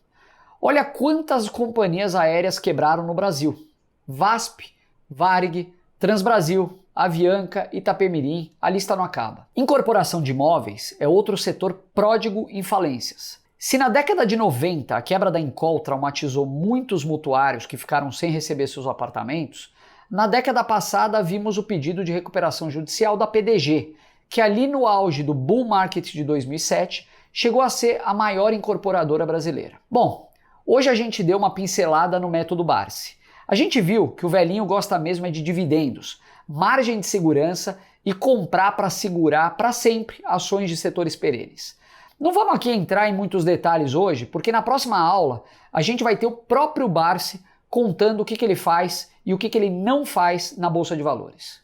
Speaker 3: Olha quantas companhias aéreas quebraram no Brasil. VASP, Varig, Transbrasil, Avianca, Itapemirim, a lista não acaba. Incorporação de imóveis é outro setor pródigo em falências. Se na década de 90 a quebra da Incol traumatizou muitos mutuários que ficaram sem receber seus apartamentos, na década passada vimos o pedido de recuperação judicial da PDG, que ali no auge do bull market de 2007 chegou a ser a maior incorporadora brasileira. Bom, hoje a gente deu uma pincelada no método Barsi. A gente viu que o velhinho gosta mesmo é de dividendos, margem de segurança e comprar para segurar para sempre ações de setores perenes. Não vamos aqui entrar em muitos detalhes hoje, porque na próxima aula a gente vai ter o próprio Barsi contando o que ele faz e o que ele não faz na Bolsa de Valores.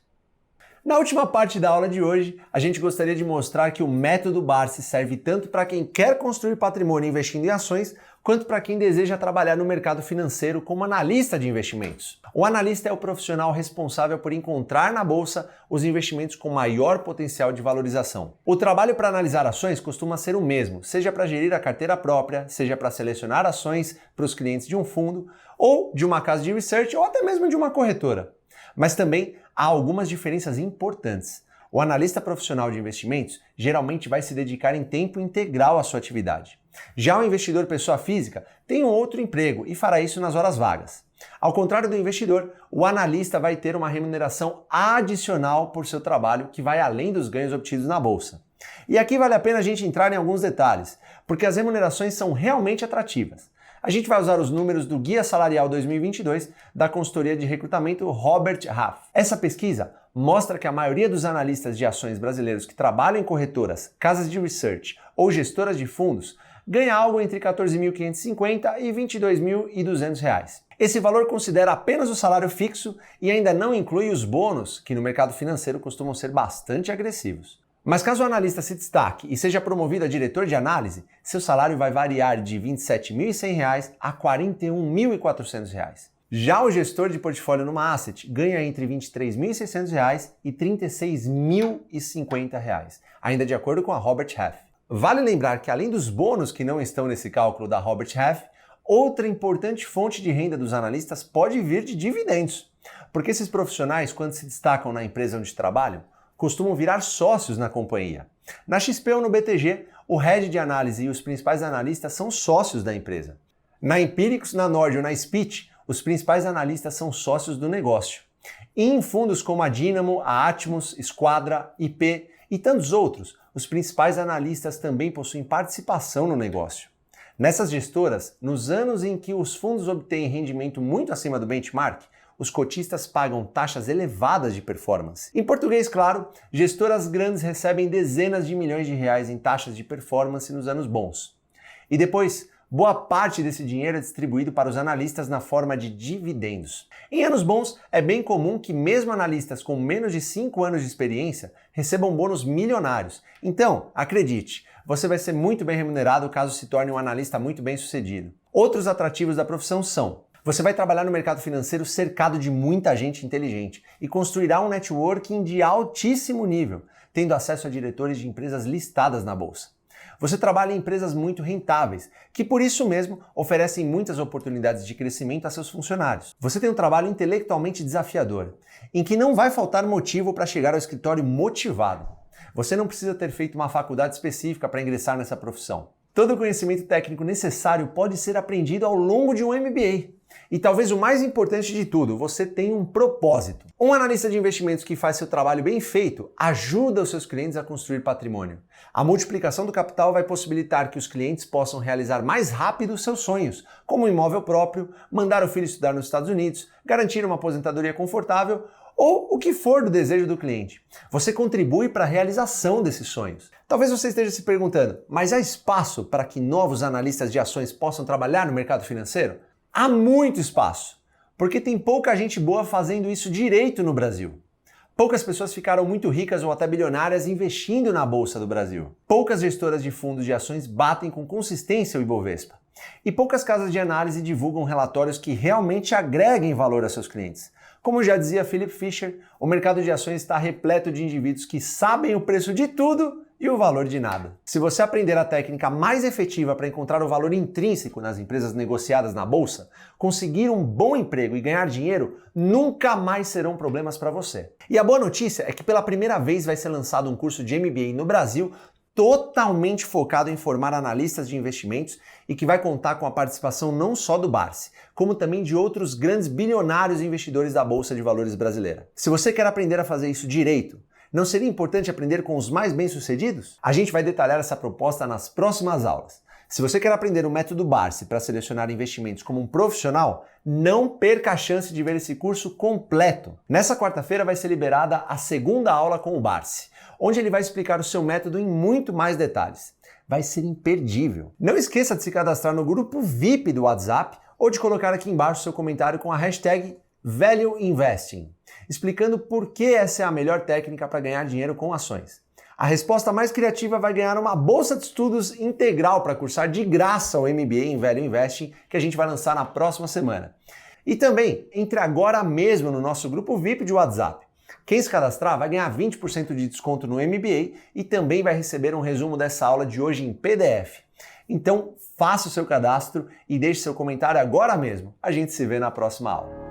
Speaker 2: Na última parte da aula de hoje, a gente gostaria de mostrar que o método Barsi serve tanto para quem quer construir patrimônio investindo em ações, quanto para quem deseja trabalhar no mercado financeiro como analista de investimentos. O analista é o profissional responsável por encontrar na bolsa os investimentos com maior potencial de valorização. O trabalho para analisar ações costuma ser o mesmo, seja para gerir a carteira própria, seja para selecionar ações para os clientes de um fundo, ou de uma casa de research, ou até mesmo de uma corretora. Mas também há algumas diferenças importantes. O analista profissional de investimentos geralmente vai se dedicar em tempo integral à sua atividade. Já o investidor pessoa física tem um outro emprego e fará isso nas horas vagas. Ao contrário do investidor, o analista vai ter uma remuneração adicional por seu trabalho que vai além dos ganhos obtidos na bolsa. E aqui vale a pena a gente entrar em alguns detalhes, porque as remunerações são realmente atrativas. A gente vai usar os números do Guia Salarial 2022 da consultoria de recrutamento Robert Half. Essa pesquisa mostra que a maioria dos analistas de ações brasileiros que trabalham em corretoras, casas de research ou gestoras de fundos ganha algo entre R$ 14.550 e R$ 22.200. Esse valor considera apenas o salário fixo e ainda não inclui os bônus, que no mercado financeiro costumam ser bastante agressivos. Mas caso o analista se destaque e seja promovido a diretor de análise, seu salário vai variar de R$ 27.100 a R$ 41.400. Já o gestor de portfólio numa asset ganha entre R$ 23.600 e R$ 36.050, ainda de acordo com a Robert Half. Vale lembrar que além dos bônus que não estão nesse cálculo da Robert Half, outra importante fonte de renda dos analistas pode vir de dividendos, porque esses profissionais, quando se destacam na empresa onde trabalham, costumam virar sócios na companhia. Na XP ou no BTG, o head de análise e os principais analistas são sócios da empresa. Na Empíricos, na Nord ou na Spit, os principais analistas são sócios do negócio. E em fundos como a Dynamo, a Atmos, Esquadra, IP e tantos outros, os principais analistas também possuem participação no negócio. Nessas gestoras, nos anos em que os fundos obtêm rendimento muito acima do benchmark, os cotistas pagam taxas elevadas de performance. Em português, claro, gestoras grandes recebem dezenas de milhões de reais em taxas de performance nos anos bons. E depois, boa parte desse dinheiro é distribuído para os analistas na forma de dividendos. Em anos bons, é bem comum que mesmo analistas com menos de 5 anos de experiência recebam bônus milionários. Então, acredite, você vai ser muito bem remunerado caso se torne um analista muito bem sucedido. Outros atrativos da profissão são: você vai trabalhar no mercado financeiro cercado de muita gente inteligente e construirá um networking de altíssimo nível, tendo acesso a diretores de empresas listadas na bolsa. Você trabalha em empresas muito rentáveis, que por isso mesmo oferecem muitas oportunidades de crescimento a seus funcionários. Você tem um trabalho intelectualmente desafiador, em que não vai faltar motivo para chegar ao escritório motivado. Você não precisa ter feito uma faculdade específica para ingressar nessa profissão. Todo o conhecimento técnico necessário pode ser aprendido ao longo de um MBA. E talvez o mais importante de tudo, você tem um propósito. Um analista de investimentos que faz seu trabalho bem feito ajuda os seus clientes a construir patrimônio. A multiplicação do capital vai possibilitar que os clientes possam realizar mais rápido os seus sonhos, como um imóvel próprio, mandar o filho estudar nos Estados Unidos, garantir uma aposentadoria confortável ou o que for do desejo do cliente. Você contribui para a realização desses sonhos. Talvez você esteja se perguntando, mas há espaço para que novos analistas de ações possam trabalhar no mercado financeiro? Há muito espaço, porque tem pouca gente boa fazendo isso direito no Brasil. Poucas pessoas ficaram muito ricas ou até bilionárias investindo na Bolsa do Brasil. Poucas gestoras de fundos de ações batem com consistência o Ibovespa. E poucas casas de análise divulgam relatórios que realmente agreguem valor a seus clientes. Como já dizia Philip Fisher, o mercado de ações está repleto de indivíduos que sabem o preço de tudo e o valor de nada. Se você aprender a técnica mais efetiva para encontrar o valor intrínseco nas empresas negociadas na bolsa, conseguir um bom emprego e ganhar dinheiro nunca mais serão problemas para você. E a boa notícia é que pela primeira vez vai ser lançado um curso de MBA no Brasil totalmente focado em formar analistas de investimentos e que vai contar com a participação não só do Barsi, como também de outros grandes bilionários investidores da Bolsa de Valores brasileira. Se você quer aprender a fazer isso direito, não seria importante aprender com os mais bem-sucedidos? A gente vai detalhar essa proposta nas próximas aulas. Se você quer aprender o método Barsi para selecionar investimentos como um profissional, não perca a chance de ver esse curso completo. Nessa quarta-feira vai ser liberada a segunda aula com o Barsi, onde ele vai explicar o seu método em muito mais detalhes. Vai ser imperdível. Não esqueça de se cadastrar no grupo VIP do WhatsApp ou de colocar aqui embaixo seu comentário com a hashtag ValueInvesting, explicando por que essa é a melhor técnica para ganhar dinheiro com ações. A resposta mais criativa vai ganhar uma bolsa de estudos integral para cursar de graça o MBA em Value Investing, que a gente vai lançar na próxima semana. E também, entre agora mesmo no nosso grupo VIP de WhatsApp. Quem se cadastrar vai ganhar 20% de desconto no MBA e também vai receber um resumo dessa aula de hoje em PDF. Então, faça o seu cadastro e deixe seu comentário agora mesmo. A gente se vê na próxima aula.